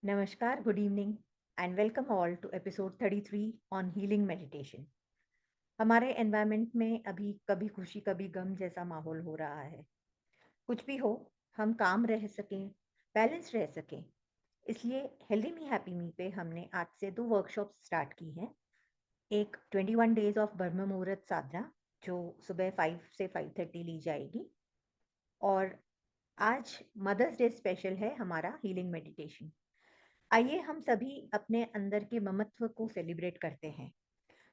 Namaskar, good evening, and welcome all to episode 33 on healing meditation. हमारे environment में अभी कभी खुशी कभी गम जैसा माहौल हो रहा है। कुछ भी हो, हम काम रह सकें, बैलेंस रह सकें। इसलिए हेल्दी मी हैप्पी मी पे हमने आज से 2 वर्कशॉप स्टार्ट की हैं। एक 21 डेज ऑफ ब्रह्म मुहूर्त साधना जो सुबह 5 से 5:30 ली जाएगी, और आज मदर्स डे स्पेशल है हमारा हीलिंग मेडिटेशन। आइए हम सभी अपने अंदर के ममत्व को सेलिब्रेट करते हैं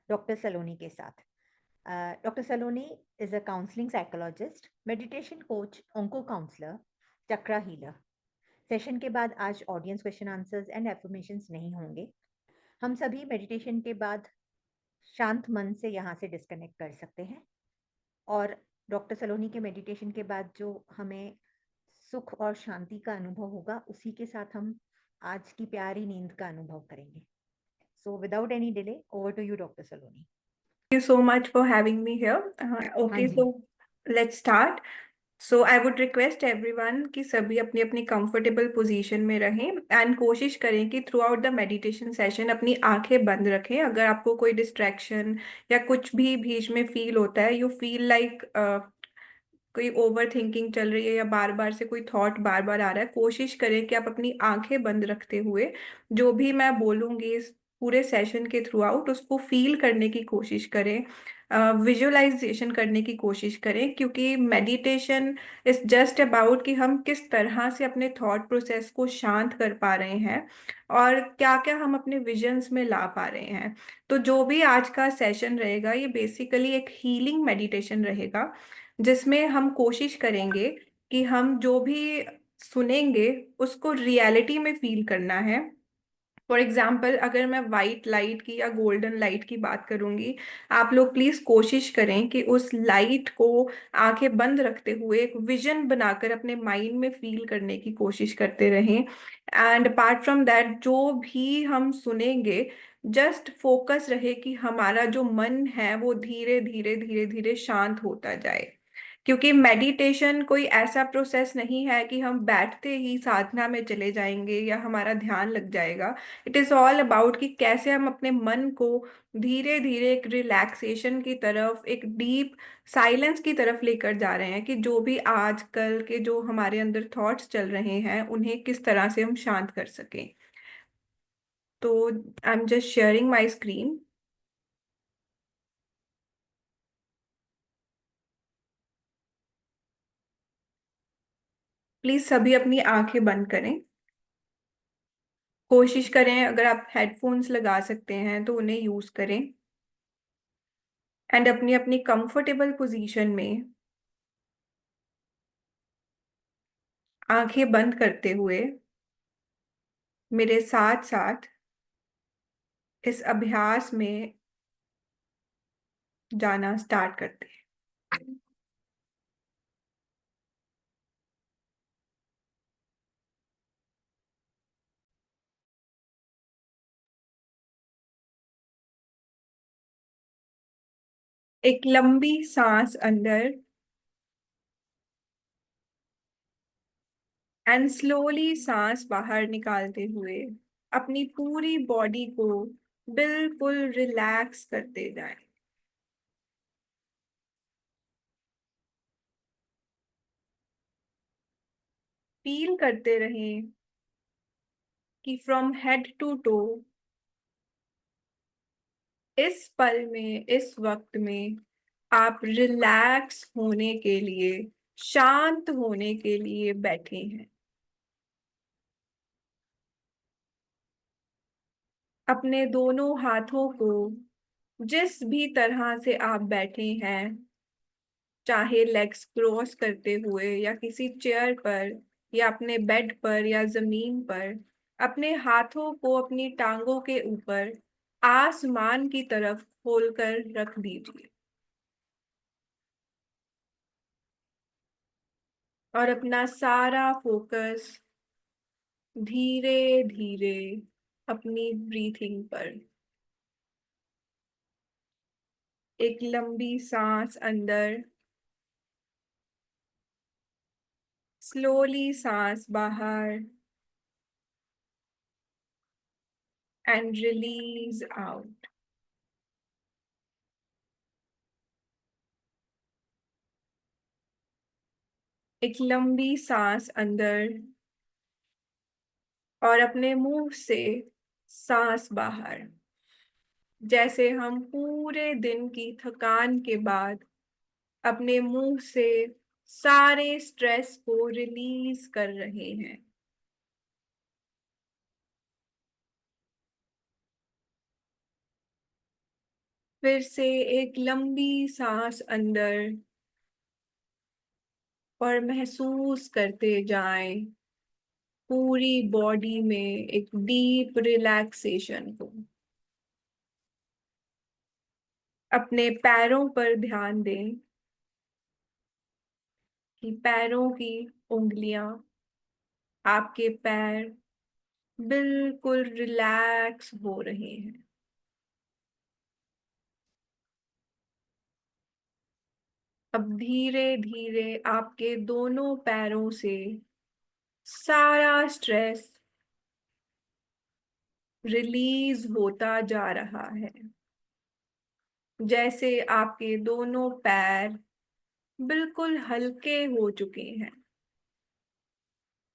डॉक्टर सलोनी के साथ। Doctor Saloni is a counselling psychologist, meditation coach, onco counsellor, chakra healer. Session के बाद आज audience question answers and affirmations नहीं होंगे। हम सभी मेडिटेशन के बाद शांत मन से यहाँ से डिस्कनेक्ट कर सकते हैं, और डॉक्टर सलोनी के मेडिटेशन के बाद जो हमें सुख और शांति का अनुभव होगा, उसी के साथ हम आज की प्यारी नींद का अनुभव करेंगे। So without any delay, over to you, Dr. Saloni. You so much for having me here. हाँ Okay, ji. so let's start. So I would request everyone कि सभी अपनी अपनी कंफर्टेबल पोजीशन में रहें एंड कोशिश करें कि through out the meditation session अपनी आंखें बंद रखें। अगर आपको कोई डिस्ट्रैक्शन या कुछ भी बीच में फील होता है, यू फील लाइक कोई ओवर थिंकिंग चल रही है या बार बार से कोई थॉट बार बार आ रहा है, कोशिश करें कि आप अपनी आंखें बंद रखते हुए जो भी मैं बोलूंगी इस पूरे सेशन के थ्रू आउट उसको फील करने की कोशिश करें, विजुअलाइजेशन करने की कोशिश करें, क्योंकि मेडिटेशन इज जस्ट अबाउट कि हम किस तरह से अपने थॉट प्रोसेस को शांत कर पा रहे हैं और क्या क्या हम अपने विजन्स में ला पा रहे हैं। तो जो भी आज का सेशन रहेगा ये बेसिकली एक हीलिंग मेडिटेशन रहेगा, जिसमें हम कोशिश करेंगे कि हम जो भी सुनेंगे उसको रियलिटी में फील करना है। फॉर एग्जाम्पल, अगर मैं वाइट लाइट की या गोल्डन लाइट की बात करूंगी, आप लोग प्लीज कोशिश करें कि उस लाइट को आंखें बंद रखते हुए एक विजन बनाकर अपने माइंड में फील करने की कोशिश करते रहें। एंड अपार्ट फ्रॉम दैट, जो भी हम सुनेंगे, जस्ट फोकस रहे कि हमारा जो मन है वो धीरे धीरे धीरे धीरे शांत होता जाए। क्योंकि मेडिटेशन कोई ऐसा प्रोसेस नहीं है कि हम बैठते ही साधना में चले जाएंगे या हमारा ध्यान लग जाएगा। इट इज ऑल अबाउट कि कैसे हम अपने मन को धीरे धीरे एक रिलैक्सेशन की तरफ, एक डीप साइलेंस की तरफ लेकर जा रहे हैं, कि जो भी आजकल के जो हमारे अंदर थॉट्स चल रहे हैं उन्हें किस तरह से हम शांत कर सकें। तो I am just sharing my screen. Please सभी अपनी आंखें बंद करें। कोशिश करें, अगर आप हेडफोन्स लगा सकते हैं तो उन्हें यूज करें एंड अपनी अपनी कंफर्टेबल पोजीशन में आंखें बंद करते हुए मेरे साथ साथ इस अभ्यास में जाना स्टार्ट करते हैं। एक लंबी सांस अंदर एंड स्लोली सांस बाहर निकालते हुए अपनी पूरी बॉडी को बिल्कुल रिलैक्स करते जाएं। फील करते रहें कि फ्रॉम हेड टू टो इस पल में, इस वक्त में आप रिलैक्स होने के लिए, शांत होने के लिए बैठे हैं। अपने दोनों हाथों को जिस भी तरह से आप बैठे हैं, चाहे लेग्स क्रॉस करते हुए या किसी चेयर पर या अपने बेड पर या जमीन पर, अपने हाथों को अपनी टांगों के ऊपर आसमान की तरफ खोलकर रख दीजिए और अपना सारा फोकस धीरे धीरे अपनी ब्रीथिंग पर। एक लंबी सांस अंदर, स्लोली सांस बाहर। and release out. एक लंबी सांस अंदर और अपने मुंह से सांस बाहर, जैसे हम पूरे दिन की थकान के बाद अपने मुंह से सारे स्ट्रेस को रिलीज कर रहे हैं। फिर से एक लंबी सांस अंदर और महसूस करते जाएं पूरी बॉडी में एक डीप रिलैक्सेशन को। अपने पैरों पर ध्यान दें कि पैरों की उंगलियां, आपके पैर बिल्कुल रिलैक्स हो रहे हैं। अब धीरे धीरे आपके दोनों पैरों से सारा स्ट्रेस रिलीज होता जा रहा है, जैसे आपके दोनों पैर बिल्कुल हल्के हो चुके हैं।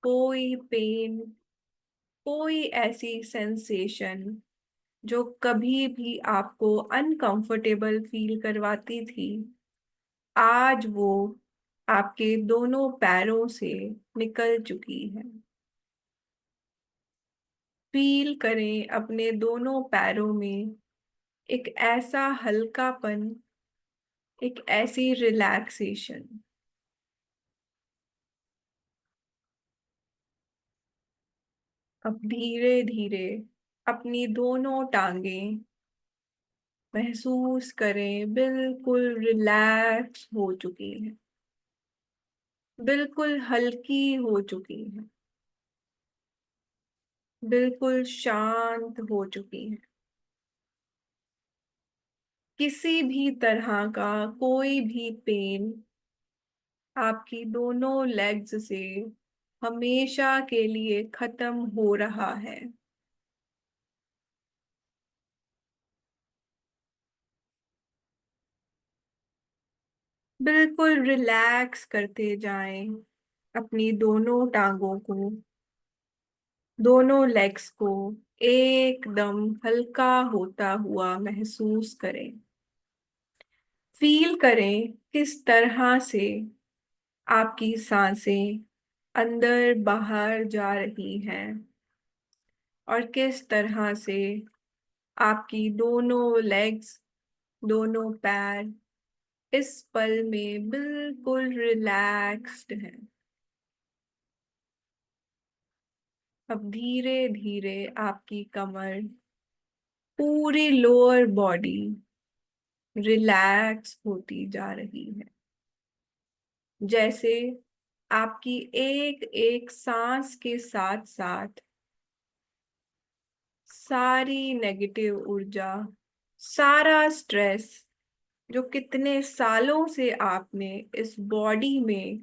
कोई पेन, कोई ऐसी सेंसेशन जो कभी भी आपको अनकंफर्टेबल फील करवाती थी, आज वो आपके दोनों पैरों से निकल चुकी है। फील करें अपने दोनों पैरों में एक ऐसा हल्कापन, एक ऐसी रिलैक्सेशन। अब धीरे धीरे अपनी दोनों टांगें महसूस करें बिल्कुल रिलैक्स हो चुकी हैं, बिल्कुल हल्की हो चुकी हैं, बिल्कुल शांत हो चुकी हैं। किसी भी तरह का कोई भी पेन आपकी दोनों लेग्स से हमेशा के लिए खत्म हो रहा है। बिल्कुल रिलैक्स करते जाएं अपनी दोनों टांगों को, दोनों लेग्स को एकदम हल्का होता हुआ महसूस करें। फील करें किस तरह से आपकी सांसें अंदर बाहर जा रही हैं और किस तरह से आपकी दोनों लेग्स, दोनों पैर इस पल में बिल्कुल रिलैक्स्ड हैं। अब धीरे धीरे आपकी कमर, पूरी लोअर बॉडी रिलैक्स होती जा रही है, जैसे आपकी एक एक सांस के साथ साथ सारी नेगेटिव ऊर्जा, सारा स्ट्रेस जो कितने सालों से आपने इस बॉडी में,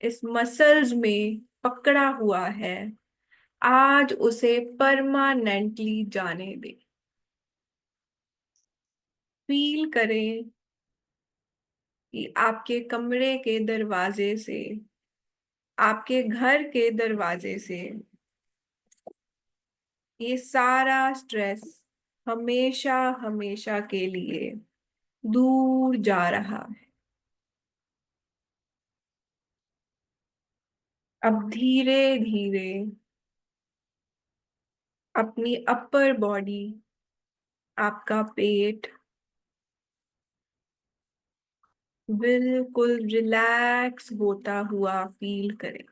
इस मसल्स में पकड़ा हुआ है, आज उसे परमानेंटली जाने दे। फील करें कि आपके कमरे के दरवाजे से, आपके घर के दरवाजे से ये सारा स्ट्रेस हमेशा हमेशा के लिए दूर जा रहा है। अब धीरे धीरे अपनी अपर बॉडी, आपका पेट बिल्कुल रिलैक्स होता हुआ फील करें।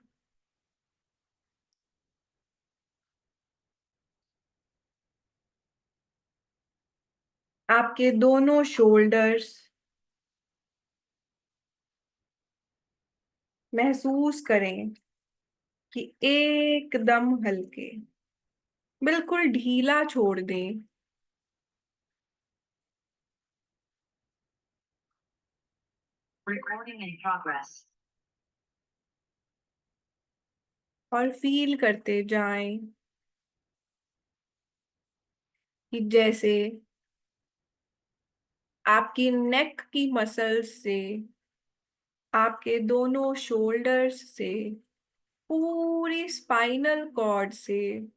आपके दोनों शोल्डर्स महसूस करें कि एकदम हल्के, बिल्कुल ढीला छोड़ दें। Recording in progress. और फील करते जाएं कि जैसे आपकी नेक की मसल्स से, आपके दोनों शोल्डर्स से, पूरी स्पाइनल कॉर्ड से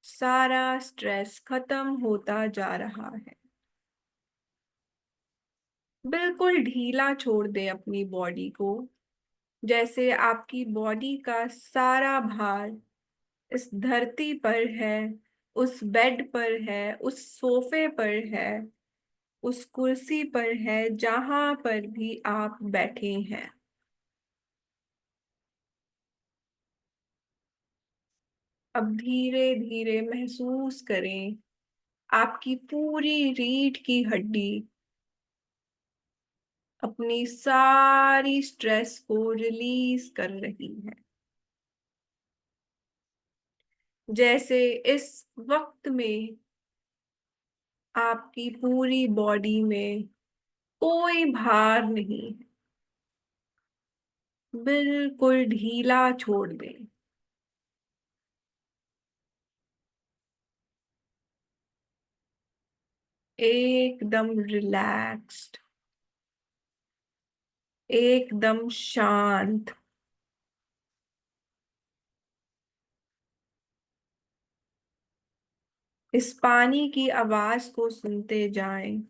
सारा स्ट्रेस खत्म होता जा रहा है। बिल्कुल ढीला छोड़ दें अपनी बॉडी को, जैसे आपकी बॉडी का सारा भार इस धरती पर है, उस बेड पर है, उस सोफे पर है, उस कुर्सी पर है, जहां पर भी आप बैठे हैं। अब धीरे धीरे महसूस करें आपकी पूरी रीढ़ की हड्डी अपनी सारी स्ट्रेस को रिलीज कर रही है। जैसे इस वक्त में आपकी पूरी बॉडी में कोई भार नहीं है, बिल्कुल ढीला छोड़ दें। एकदम रिलैक्स्ड, एकदम शांत। इस पानी की आवाज को सुनते जाएं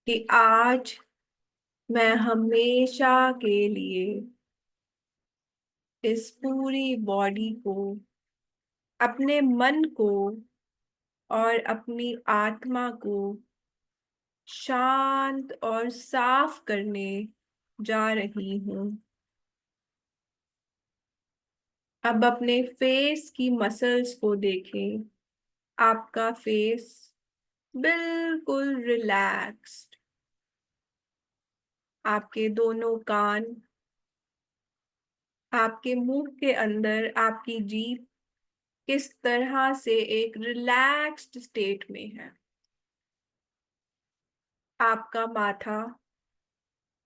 कि आज मैं हमेशा के लिए इस पूरी बॉडी को, अपने मन को और अपनी आत्मा को शांत और साफ करने जा रही हूं। अब अपने फेस की मसल्स को देखें। आपका फेस बिल्कुल रिलैक्स्ड। आपके दोनों कान, आपके मुंह के अंदर आपकी जीभ किस तरह से एक रिलैक्स्ड स्टेट में है। आपका माथा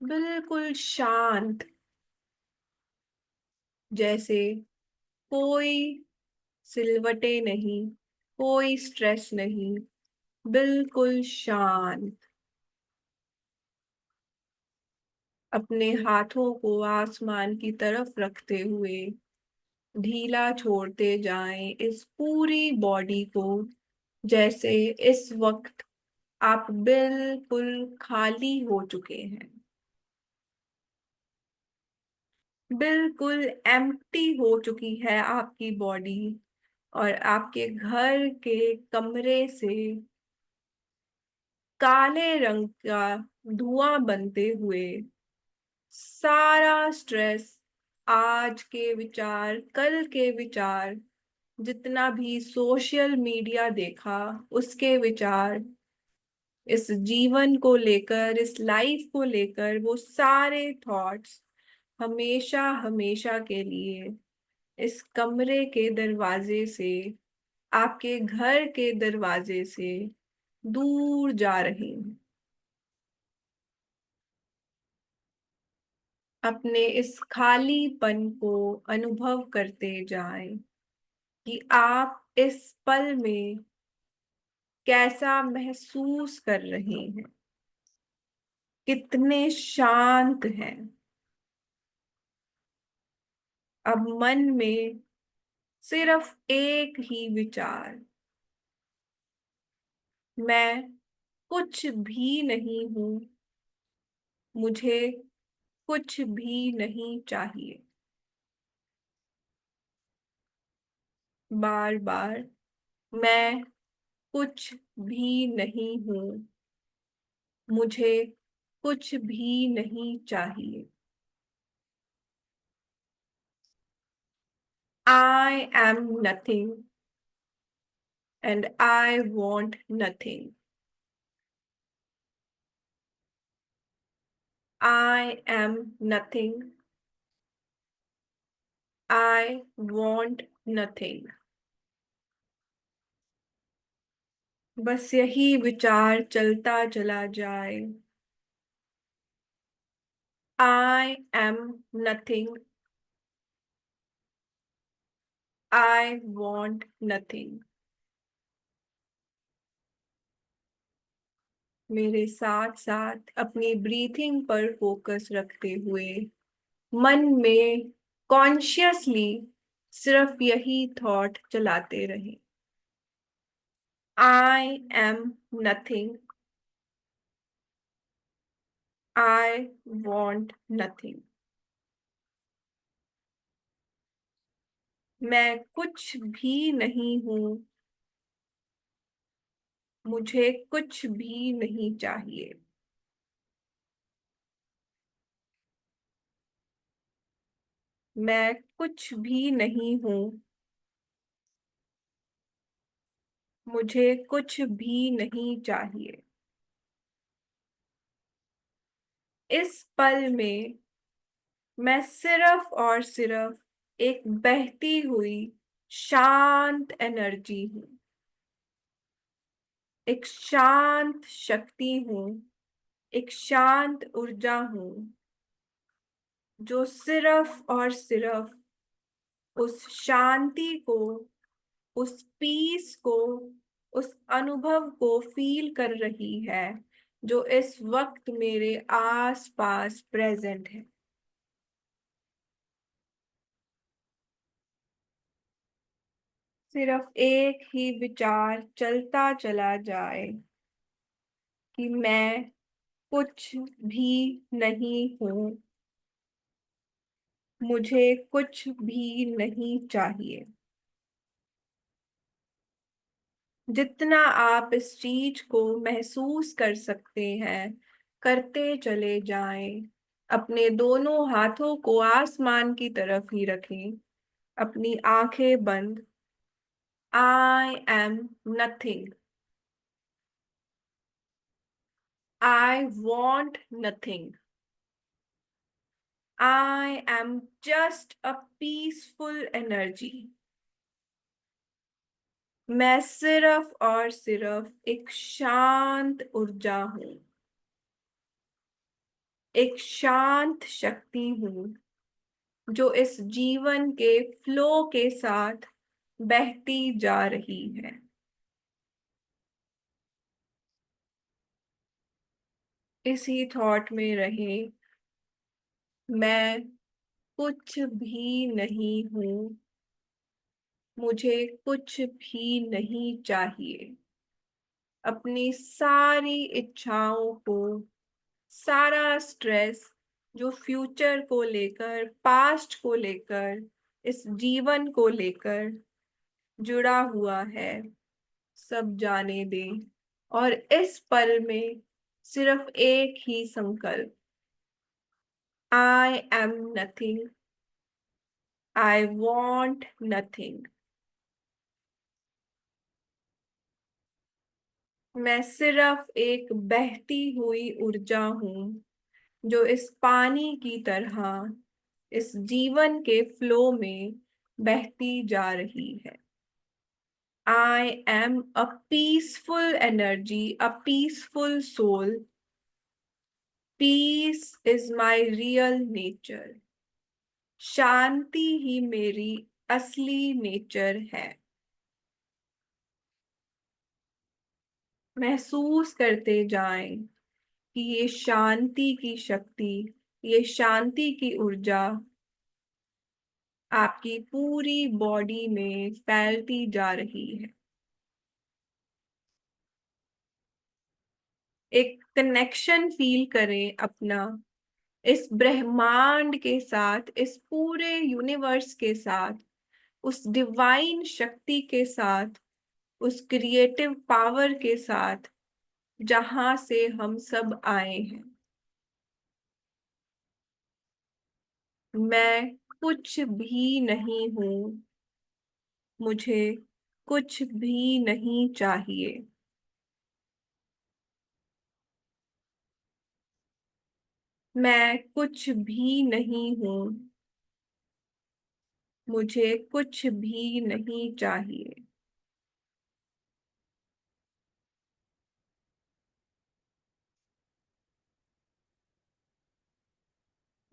बिल्कुल शांत, जैसे कोई सिलवटें नहीं, कोई स्ट्रेस नहीं, बिल्कुल शांत। अपने हाथों को आसमान की तरफ रखते हुए ढीला छोड़ते जाएं इस पूरी बॉडी को, जैसे इस वक्त आप बिल्कुल खाली हो चुके हैं, बिल्कुल एम्प्टी हो चुकी है आपकी बॉडी। और आपके घर के कमरे से काले रंग का धुआं बनते हुए सारा स्ट्रेस, आज के विचार, कल के विचार, जितना भी सोशल मीडिया देखा उसके विचार, इस जीवन को लेकर, इस लाइफ को लेकर, वो सारे थॉट्स हमेशा हमेशा के लिए इस कमरे के दरवाजे से, आपके घर के दरवाजे से दूर जा रही हैं। अपने इस खालीपन को अनुभव करते जाएं कि आप इस पल में कैसा महसूस कर रहे हैं, कितने शांत हैं। अब मन में सिर्फ एक ही विचार, मैं कुछ भी नहीं हूं, मुझे कुछ भी नहीं चाहिए। बार बार, मैं कुछ भी नहीं हूं, मुझे कुछ भी नहीं चाहिए। I am nothing and I want nothing. I am nothing. I want nothing. बस यही विचार चलता चला जाए। I am nothing. I want nothing. मेरे साथ साथ अपनी ब्रीथिंग पर फोकस रखते हुए मन में कॉन्शियसली सिर्फ यही थॉट चलाते रहे। I am nothing. I want nothing. मैं कुछ भी नहीं हूं। मुझे कुछ भी नहीं चाहिए। मैं कुछ भी नहीं हूं। मुझे कुछ भी नहीं चाहिए। इस पल में मैं सिर्फ और सिर्फ एक बहती हुई शांत एनर्जी हूँ। एक शांत शक्ति हूँ। एक शांत ऊर्जा हूँ जो सिर्फ और सिर्फ उस शांति को, उस पीस को, उस अनुभव को फील कर रही है जो इस वक्त मेरे आस पास प्रेजेंट है। सिर्फ एक ही विचार चलता चला जाए कि मैं कुछ भी नहीं हूं। मुझे कुछ भी नहीं चाहिए। जितना आप इस चीज को महसूस कर सकते हैं, करते चले जाएं। अपने दोनों हाथों को आसमान की तरफ ही रखें। अपनी आंखें बंद। I am nothing. I want nothing. I am just a peaceful energy. मैं सिर्फ और सिर्फ एक शांत ऊर्जा हूँ। एक शांत शक्ति हूँ जो इस जीवन के फ्लो के साथ बहती जा रही है। इसी थॉट में रहे। मैं कुछ भी नहीं हूँ। मुझे कुछ भी नहीं चाहिए। अपनी सारी इच्छाओं को, सारा स्ट्रेस जो फ्यूचर को लेकर, पास्ट को लेकर, इस जीवन को लेकर जुड़ा हुआ है, सब जाने दें। और इस पल में सिर्फ एक ही संकल्प। I am nothing. I want nothing. मैं सिर्फ एक बहती हुई ऊर्जा हूं जो इस पानी की तरह इस जीवन के फ्लो में बहती जा रही है। I am a peaceful energy, a peaceful soul. Peace is my real nature. शांति ही मेरी असली नेचर है। महसूस करते जाएं कि ये शांति की शक्ति, ये शांति की ऊर्जा आपकी पूरी बॉडी में फैलती जा रही है। एक कनेक्शन फील करें अपना इस ब्रह्मांड के साथ, इस पूरे यूनिवर्स के साथ, उस डिवाइन शक्ति के साथ, उस क्रिएटिव पावर के साथ जहां से हम सब आए हैं। मैं कुछ भी नहीं हूं। मुझे कुछ भी नहीं चाहिए। मैं कुछ भी नहीं हूं। मुझे कुछ भी नहीं चाहिए।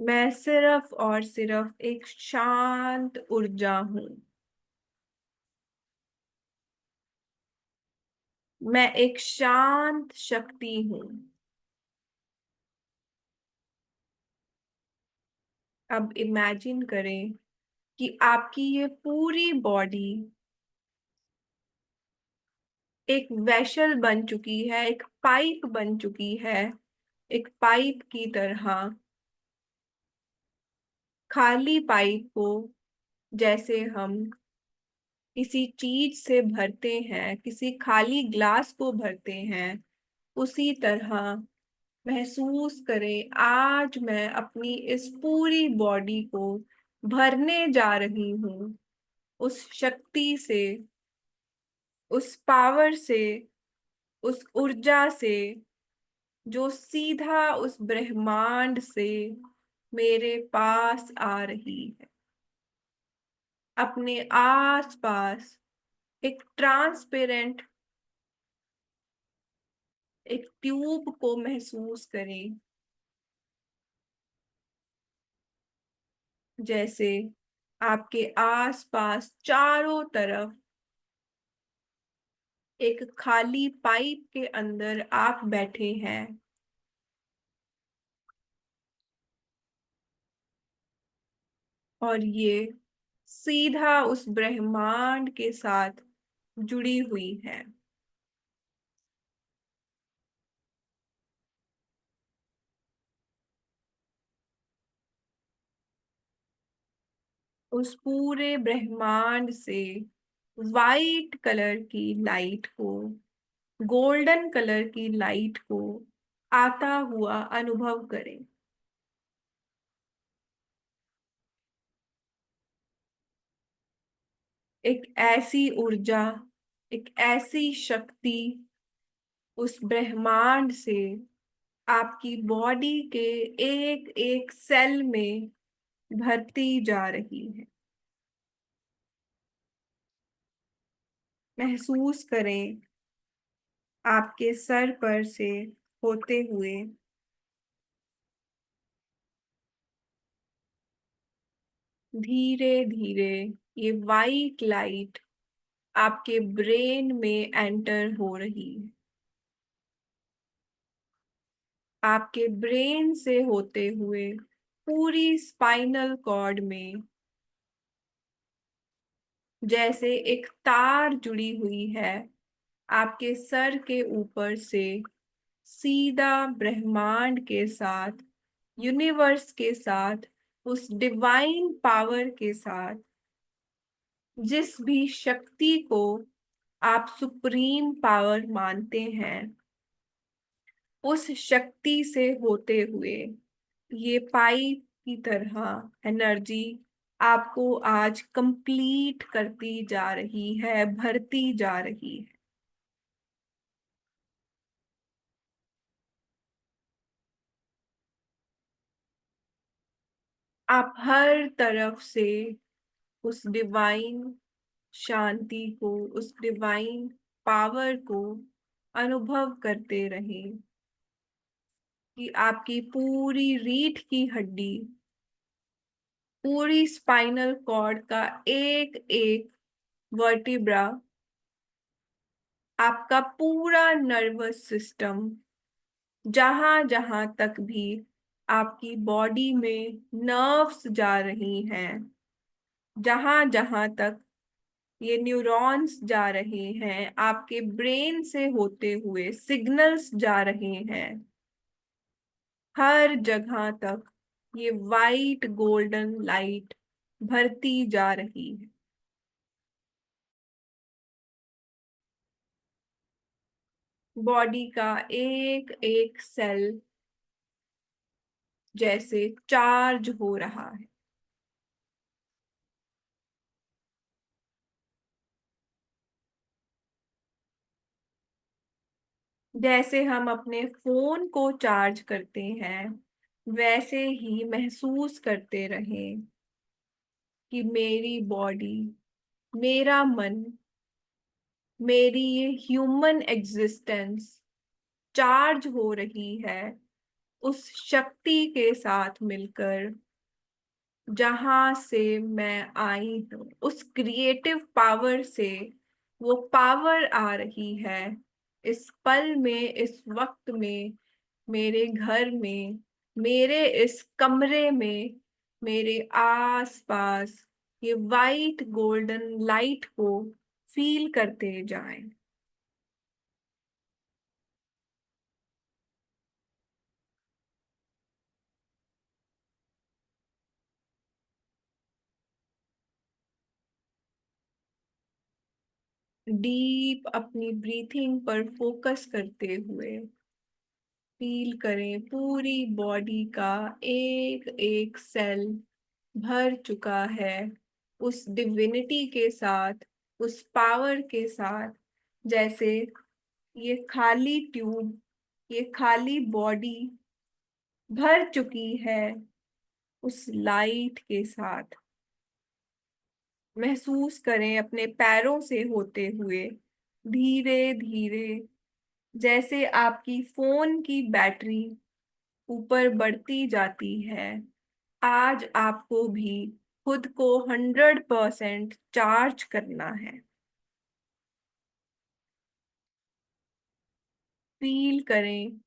मैं सिर्फ और सिर्फ एक शांत ऊर्जा हूं। मैं एक शांत शक्ति हूँ। अब इमेजिन करें कि आपकी ये पूरी बॉडी एक वेसल बन चुकी है, एक पाइप बन चुकी है, एक पाइप की तरह। खाली पाइप को जैसे हम किसी चीज से भरते हैं, किसी खाली ग्लास को भरते हैं, उसी तरह महसूस करें आज मैं अपनी इस पूरी बॉडी को भरने जा रही हूँ उस शक्ति से, उस पावर से, उस ऊर्जा से जो सीधा उस ब्रह्मांड से मेरे पास आ रही है। अपने आसपास एक ट्रांसपेरेंट एक ट्यूब को महसूस करें, जैसे आपके आसपास चारों तरफ एक खाली पाइप के अंदर आप बैठे हैं और ये सीधा उस ब्रह्मांड के साथ जुड़ी हुई है। उस पूरे ब्रह्मांड से वाइट कलर की लाइट को, गोल्डन कलर की लाइट को आता हुआ अनुभव करें। एक ऐसी ऊर्जा, एक ऐसी शक्ति उस ब्रह्मांड से आपकी बॉडी के एक एक सेल में भरती जा रही है। महसूस करें आपके सर पर से होते हुए धीरे धीरे ये वाइट लाइट आपके ब्रेन में एंटर हो रही है। आपके ब्रेन से होते हुए पूरी स्पाइनल कॉर्ड में जैसे एक तार जुड़ी हुई है, आपके सर के ऊपर से सीधा ब्रह्मांड के साथ, यूनिवर्स के साथ, उस डिवाइन पावर के साथ, जिस भी शक्ति को आप सुप्रीम पावर मानते हैं, उस शक्ति से होते हुए ये पाइप की तरह एनर्जी आपको आज कंप्लीट करती जा रही है, भरती जा रही है। आप हर तरफ से उस डिवाइन शांति को, उस डिवाइन पावर को अनुभव करते रहें कि आपकी पूरी रीढ़ की हड्डी, पूरी स्पाइनल कॉर्ड का एक एक वर्टिब्रा, आपका पूरा नर्वस सिस्टम, जहां जहां तक भी आपकी बॉडी में नर्व्स जा रही हैं, जहां जहां तक ये न्यूरॉन्स जा रहे हैं, आपके ब्रेन से होते हुए सिग्नल्स जा रहे हैं, हर जगह तक ये वाइट गोल्डन लाइट भरती जा रही है। बॉडी का एक एक सेल जैसे चार्ज हो रहा है। जैसे हम अपने फोन को चार्ज करते हैं, वैसे ही महसूस करते रहें कि मेरी बॉडी, मेरा मन, मेरी ये ह्यूमन एग्जिस्टेंस चार्ज हो रही है उस शक्ति के साथ मिलकर, जहां से मैं आई हूँ, उस क्रिएटिव पावर से। वो पावर आ रही है इस पल में, इस वक्त में, मेरे घर में, मेरे इस कमरे में, मेरे आस पास ये वाइट गोल्डन लाइट को फील करते जाएं। डीप अपनी ब्रीथिंग पर फोकस करते हुए फील करें पूरी बॉडी का एक एक सेल भर चुका है उस डिविनिटी के साथ, उस पावर के साथ, जैसे ये खाली ट्यूब, ये खाली बॉडी भर चुकी है उस लाइट के साथ। महसूस करें अपने पैरों से होते हुए धीरे धीरे, जैसे आपकी फोन की बैटरी ऊपर बढ़ती जाती है। आज आपको भी खुद को 100% चार्ज करना है। फील करें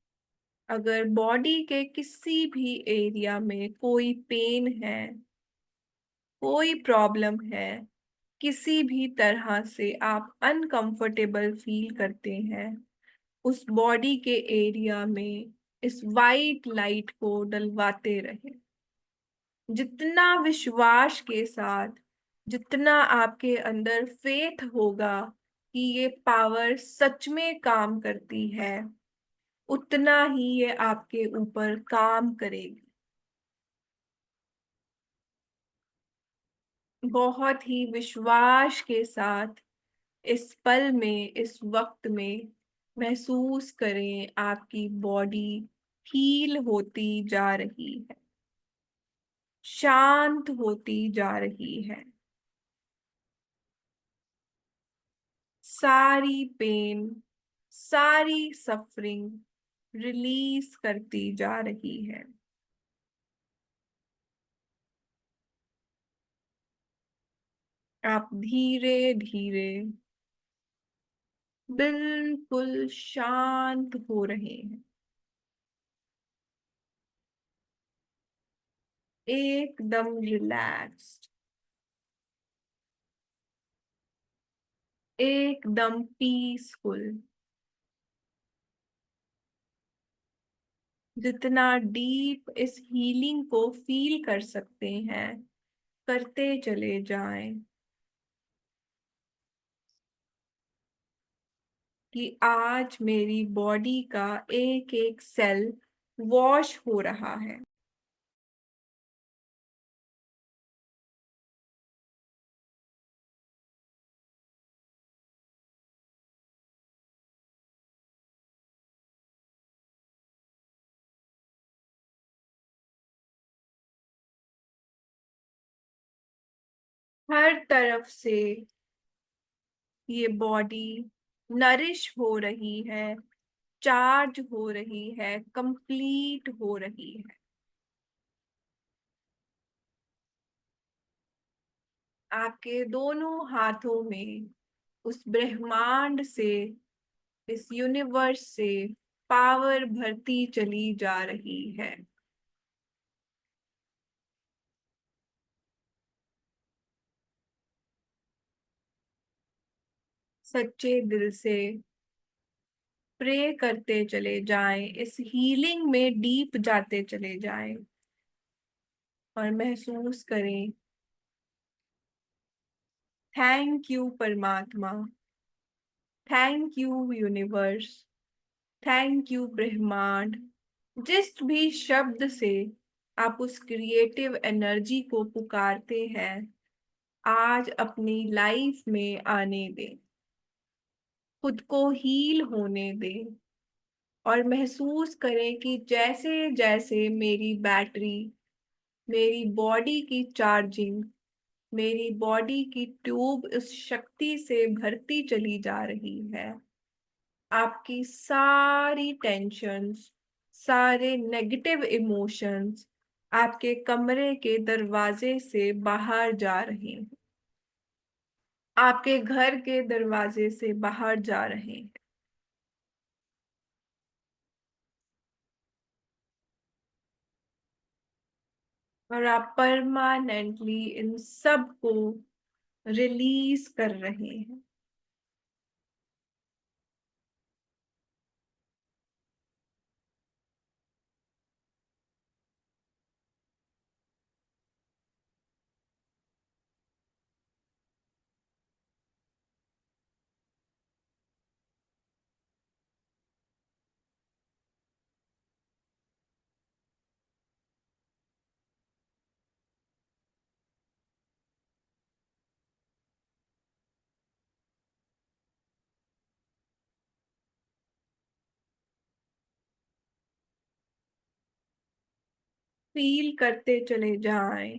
अगर बॉडी के किसी भी एरिया में कोई पेन है, कोई प्रॉब्लम है, किसी भी तरह से आप अनकंफर्टेबल फील करते हैं, उस बॉडी के एरिया में इस वाइट लाइट को डलवाते रहें। जितना विश्वास के साथ, जितना आपके अंदर फेथ होगा कि ये पावर सच में काम करती है, उतना ही ये आपके ऊपर काम करेगी। बहुत ही विश्वास के साथ इस पल में, इस वक्त में महसूस करें आपकी बॉडी हील होती जा रही है, शांत होती जा रही है। सारी पेन, सारी सफरिंग रिलीज करती जा रही है। आप धीरे धीरे बिल्कुल शांत हो रहे हैं, एकदम रिलैक्स्ड, एकदम पीसफुल। जितना डीप इस हीलिंग को फील कर सकते हैं, करते चले जाएं कि आज मेरी बॉडी का एक एक सेल वॉश हो रहा है। हर तरफ से ये बॉडी नरिश हो रही है, चार्ज हो रही है, कंप्लीट हो रही है। आपके दोनों हाथों में उस ब्रह्मांड से, इस यूनिवर्स से पावर भरती चली जा रही है। सच्चे दिल से प्रे करते चले जाएं, इस हीलिंग में डीप जाते चले जाएं और महसूस करें, थैंक यू परमात्मा, thank you universe, thank you ब्रह्मांड। जिस भी शब्द से आप उस क्रिएटिव एनर्जी को पुकारते हैं, आज अपनी लाइफ में आने दें, खुद को हील होने दें और महसूस करें कि जैसे जैसे मेरी बैटरी, मेरी बॉडी की चार्जिंग, मेरी बॉडी की ट्यूब इस शक्ति से भरती चली जा रही है, आपकी सारी टेंशन्स, सारे नेगेटिव इमोशंस आपके कमरे के दरवाजे से बाहर जा रहे हैं, आपके घर के दरवाजे से बाहर जा रहे हैं। और आप परमानेंटली इन सब को रिलीज कर रहे हैं। फील करते चले जाएं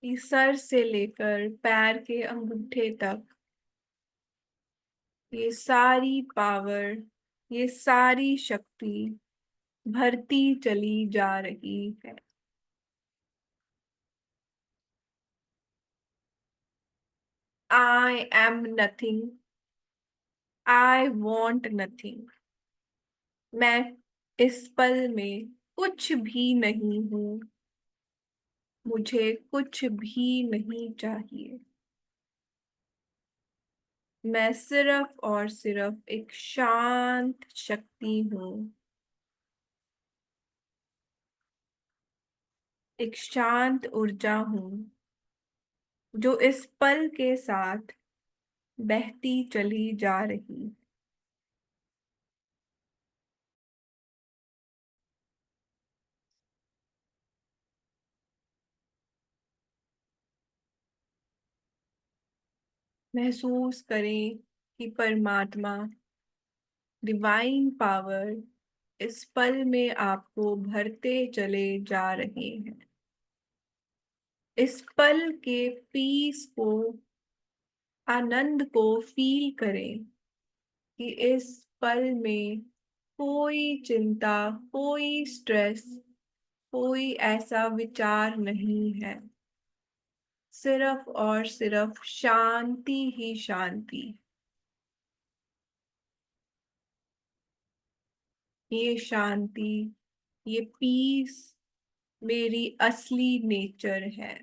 कि सर से लेकर पैर के अंगूठे तक ये सारी पावर, ये सारी शक्ति भरती चली जा रही है। I am nothing, I want nothing. मैं इस पल में कुछ भी नहीं हूं, मुझे कुछ भी नहीं चाहिए। मैं सिर्फ और सिर्फ एक शांत शक्ति हूँ, एक शांत ऊर्जा हूँ जो इस पल के साथ बहती चली जा रही। महसूस करें कि परमात्मा, डिवाइन पावर इस पल में आपको भरते चले जा रहे हैं। इस पल के पीस को, आनंद को फील करें कि इस पल में कोई चिंता, कोई स्ट्रेस, कोई ऐसा विचार नहीं है। सिर्फ और सिर्फ शांति ही शांति। ये शांति, ये पीस मेरी असली नेचर है।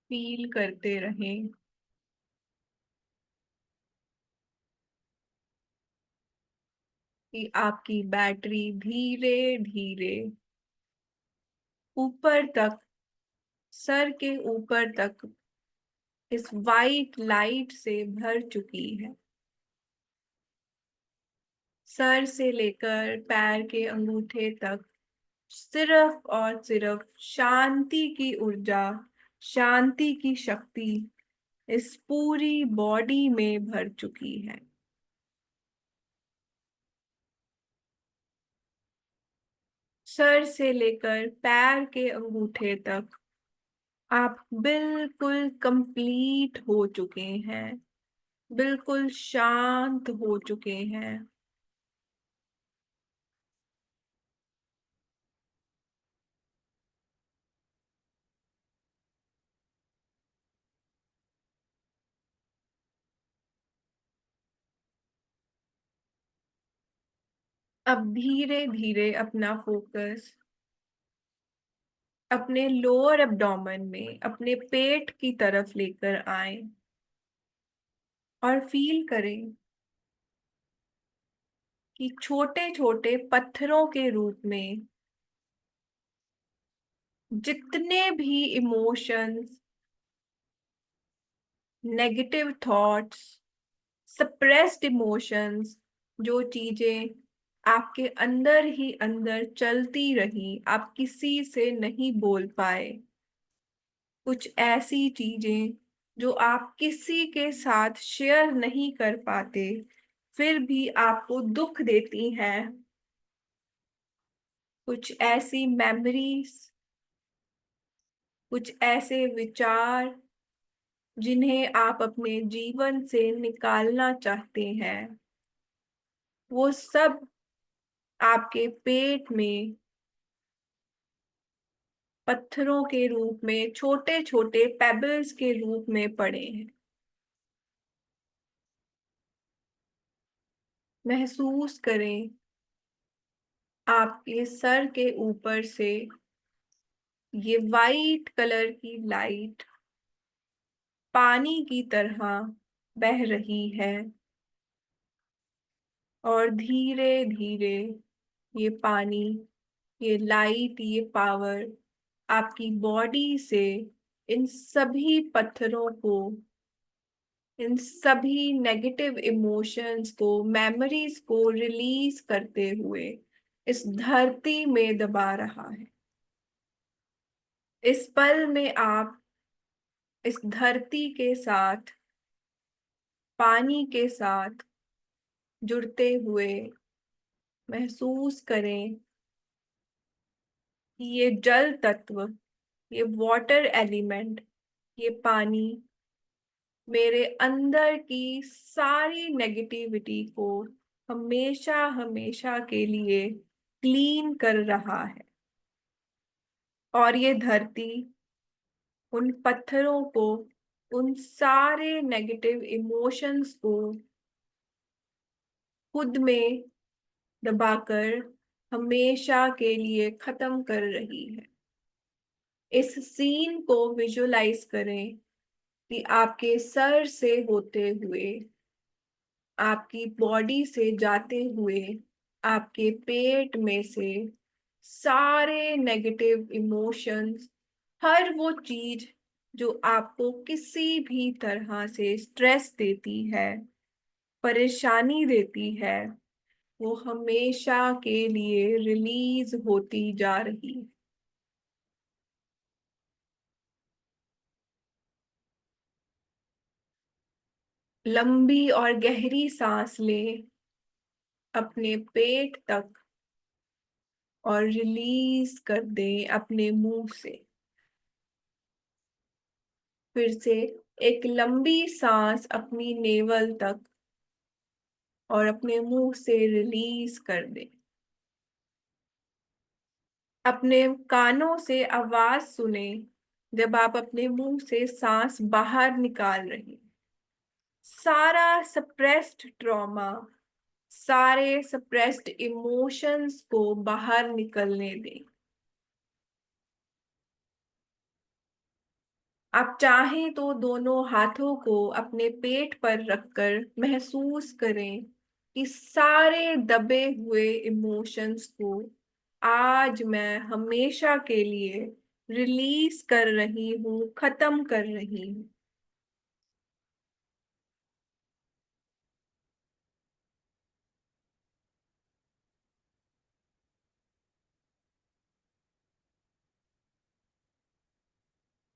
फील करते रहें कि आपकी बैटरी धीरे धीरे ऊपर तक, सर के ऊपर तक इस वाइट लाइट से भर चुकी है। सर से लेकर पैर के अंगूठे तक सिर्फ और सिर्फ शांति की ऊर्जा, शांति की शक्ति इस पूरी बॉडी में भर चुकी है। सर से लेकर पैर के अंगूठे तक आप बिल्कुल कंप्लीट हो चुके हैं, बिल्कुल शांत हो चुके हैं। अब धीरे धीरे अपना फोकस अपने लोअर एब्डोमेन में, अपने पेट की तरफ लेकर आए और फील करें कि छोटे छोटे पत्थरों के रूप में जितने भी emotions, negative thoughts, suppressed emotions, जो चीजें आपके अंदर ही अंदर चलती रही, आप किसी से नहीं बोल पाए, कुछ ऐसी चीजें जो आप किसी के साथ शेयर नहीं कर पाते फिर भी आपको दुख देती हैं, कुछ ऐसी मेमोरीज, कुछ ऐसे विचार जिन्हें आप अपने जीवन से निकालना चाहते हैं, वो सब आपके पेट में पत्थरों के रूप में, छोटे छोटे पेबल्स के रूप में पड़े हैं। महसूस करें आपके सर के ऊपर से ये वाइट कलर की लाइट पानी की तरह बह रही है, और धीरे धीरे ये पानी, ये लाइट, ये पावर आपकी बॉडी से इन सभी पत्थरों को, इन सभी नेगेटिव इमोशंस को, मेमोरीज को रिलीज करते हुए इस धरती में दबा रहा है। इस पल में आप इस धरती के साथ, पानी के साथ जुड़ते हुए महसूस करें कि ये जल तत्व, ये वाटर एलिमेंट, ये पानी मेरे अंदर की सारी नेगेटिविटी को हमेशा हमेशा के लिए क्लीन कर रहा है। और ये धरती उन पत्थरों को, उन सारे नेगेटिव इमोशंस को खुद में दबाकर हमेशा के लिए खत्म कर रही है। इस सीन को विजुलाइज करें कि आपके सर से होते हुए, आपकी बॉडी से जाते हुए, आपके पेट में से सारे नेगेटिव इमोशंस, हर वो चीज जो आपको किसी भी तरह से स्ट्रेस देती है, परेशानी देती है, वो हमेशा के लिए रिलीज होती जा रही है। लंबी और गहरी सांस लें अपने पेट तक, और रिलीज कर दें अपने मुंह से। फिर से एक लंबी सांस अपनी नेवल तक, और अपने मुंह से रिलीज कर दें। अपने कानों से आवाज सुने जब आप अपने मुंह से सांस बाहर निकाल रहे हैं। सारा सप्रेस्ड ट्रॉमा, सारे सप्रेस्ड इमोशंस को बाहर निकलने दें। आप चाहें तो दोनों हाथों को अपने पेट पर रखकर महसूस करें कि सारे दबे हुए इमोशंस को आज मैं हमेशा के लिए रिलीज कर रही हूँ, खत्म कर रही हूँ।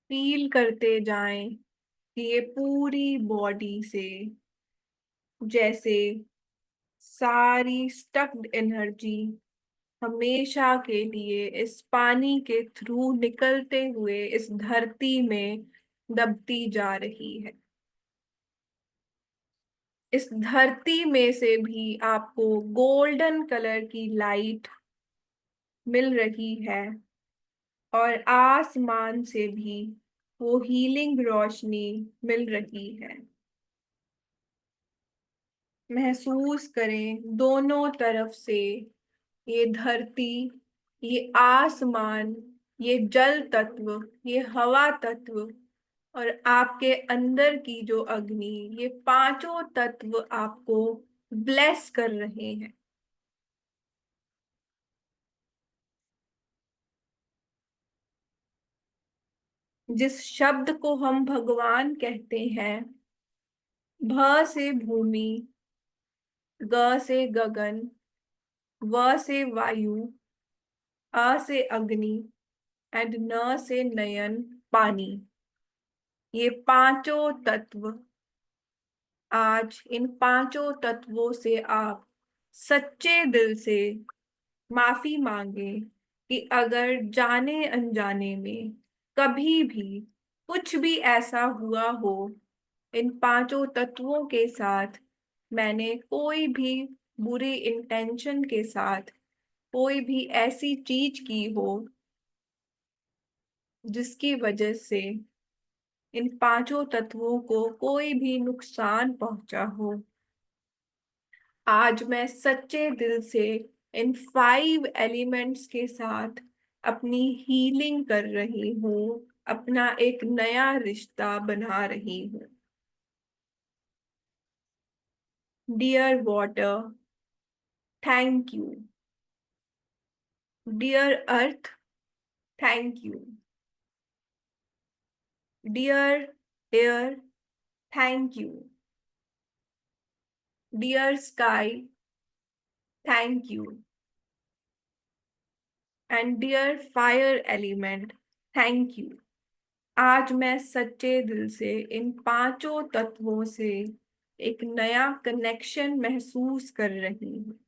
फील करते जाएं कि ये पूरी बॉडी से जैसे सारी स्टक्ड एनर्जी हमेशा के लिए इस पानी के थ्रू निकलते हुए इस धरती में दबती जा रही है। इस धरती में से भी आपको गोल्डन कलर की लाइट मिल रही है, और आसमान से भी वो हीलिंग रोशनी मिल रही है। महसूस करें दोनों तरफ से ये धरती, ये आसमान, ये जल तत्व, ये हवा तत्व, और आपके अंदर की जो अग्नि, ये पांचों तत्व आपको ब्लेस कर रहे हैं। जिस शब्द को हम भगवान कहते हैं, भ से भूमि, ग से गगन, व से वायु, अ से अग्नि, एंड न से नयन, पानी। ये पांचों तत्व, आज इन पांचों तत्वों से आप सच्चे दिल से माफी मांगे कि अगर जाने अनजाने में कभी भी कुछ भी ऐसा हुआ हो इन पांचों तत्वों के साथ, मैंने कोई भी बुरी इंटेंशन के साथ कोई भी ऐसी चीज की हो जिसकी वजह से इन पांचों तत्वों को कोई भी नुकसान पहुंचा हो, आज मैं सच्चे दिल से इन 5 एलिमेंट्स के साथ अपनी हीलिंग कर रही हूँ, अपना एक नया रिश्ता बना रही हूँ। Dear water, thank you. Dear earth, thank you. Dear air, thank you. Dear sky, thank you. And dear fire element, thank you. आज मैं सच्चे दिल से इन 5 तत्वों से एक नया कनेक्शन महसूस कर रही हूँ।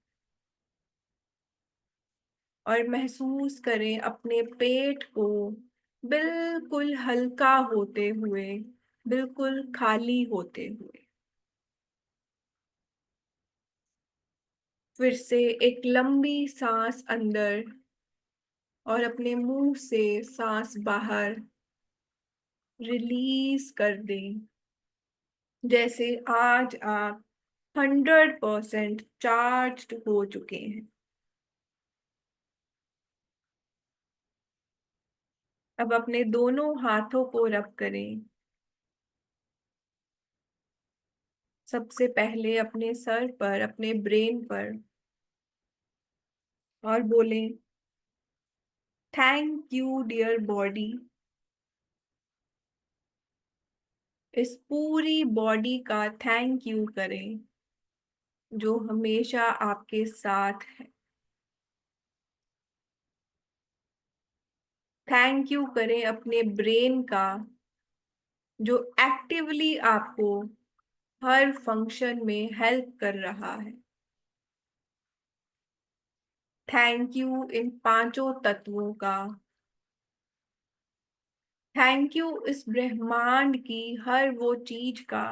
और महसूस करें अपने पेट को बिल्कुल हल्का होते हुए, बिल्कुल खाली होते हुए। फिर से एक लंबी सांस अंदर और अपने मुंह से सांस बाहर रिलीज कर दें। जैसे आज आप 100% चार्ज्ड हो चुके हैं। अब अपने दोनों हाथों को रब करें। सबसे पहले अपने सर पर, अपने ब्रेन पर, और बोलें, थैंक यू डियर बॉडी। इस पूरी बॉडी का थैंक यू करें जो हमेशा आपके साथ है। थैंक यू करें अपने ब्रेन का जो एक्टिवली आपको हर फंक्शन में हेल्प कर रहा है। थैंक यू इन 5 तत्वों का। थैंक यू इस ब्रह्मांड की हर वो चीज का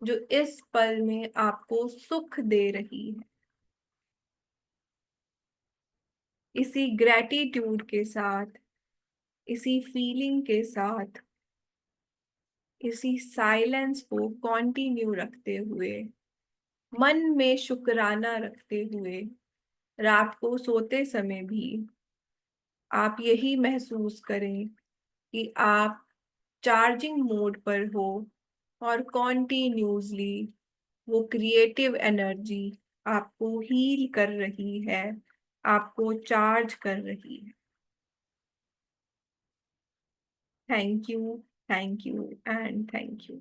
जो इस पल में आपको सुख दे रही है। इसी ग्रेटिट्यूड के साथ, इसी फीलिंग के साथ, इसी साइलेंस को कंटिन्यू रखते हुए, मन में शुक्राना रखते हुए, रात को सोते समय भी आप यही महसूस करें कि आप चार्जिंग मोड पर हो और कॉन्टिन्यूसली वो क्रिएटिव एनर्जी आपको हील कर रही है, आपको चार्ज कर रही है। Thank you, thank you and thank you.